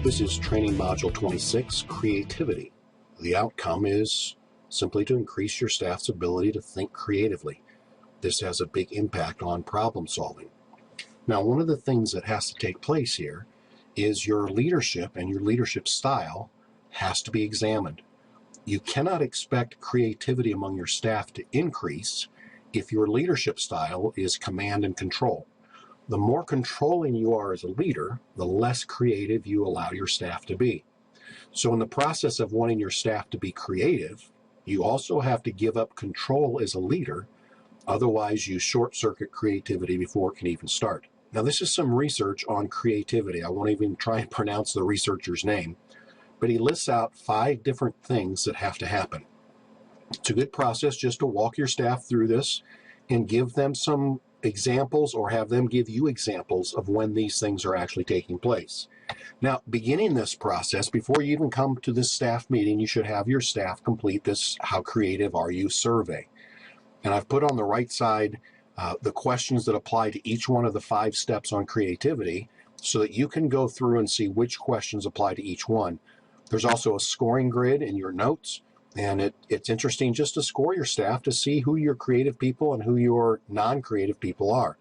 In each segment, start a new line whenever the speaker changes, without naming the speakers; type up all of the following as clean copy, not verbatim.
This is training module 26, creativity. The outcome is simply to increase your staff's ability to think creatively. This has a big impact on problem solving. Now, one of the things that has to take place here is your leadership and your leadership style has to be examined. You cannot expect creativity among your staff to increase if your leadership style is command and control. The more controlling you are as a leader, the less creative you allow your staff to be. So in the process of wanting your staff to be creative, you also have to give up control as a leader. Otherwise, you short-circuit creativity before it can even start. Now, this is some research on creativity. I won't even try and pronounce the researcher's name, but he lists out 5 different things that have to happen. It's a good process just to walk your staff through this and give them some examples or have them give you examples of when these things are actually taking place. Now, beginning this process, before you even come to this staff meeting, you should have your staff complete this "How Creative Are You?" survey. And I've put on the right side the questions that apply to each one of the 5 steps on creativity so that you can go through and see which questions apply to each one. There's also a scoring grid in your notes, and it's interesting just to score your staff to see who your creative people and who your non-creative people are.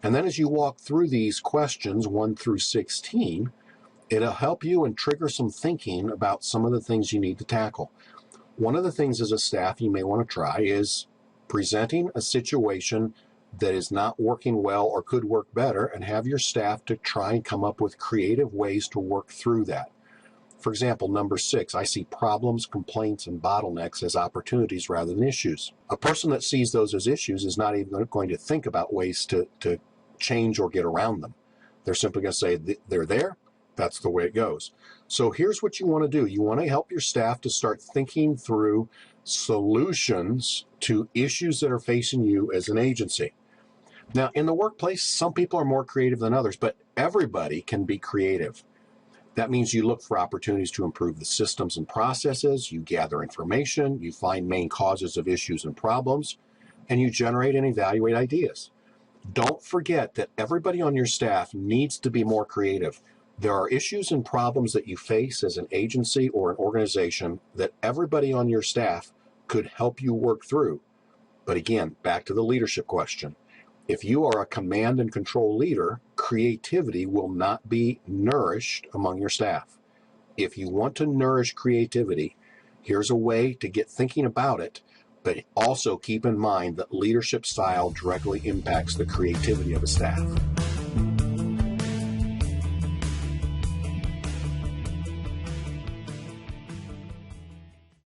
And then as you walk through these questions 1 through 16, it'll help you and trigger some thinking about some of the things you need to tackle. One of the things as a staff you may want to try is presenting a situation that is not working well or could work better, and have your staff to try and come up with creative ways to work through that. For example, number 6, I see problems, complaints, and bottlenecks as opportunities rather than issues. A person that sees those as issues is not even going to think about ways to change or get around them. They're simply going to say they're there, that's the way it goes. So here's what you want to do. You want to help your staff to start thinking through solutions to issues that are facing you as an agency. Now, in the workplace, some people are more creative than others, but everybody can be creative. That means you look for opportunities to improve the systems and processes, you gather information, you find main causes of issues and problems, and you generate and evaluate ideas. Don't forget that everybody on your staff needs to be more creative. There are issues and problems that you face as an agency or an organization that everybody on your staff could help you work through. But again, back to the leadership question. If you are a command and control leader, creativity will not be nourished among your staff. If you want to nourish creativity, here's a way to get thinking about it, but also keep in mind that leadership style directly impacts the creativity of a staff.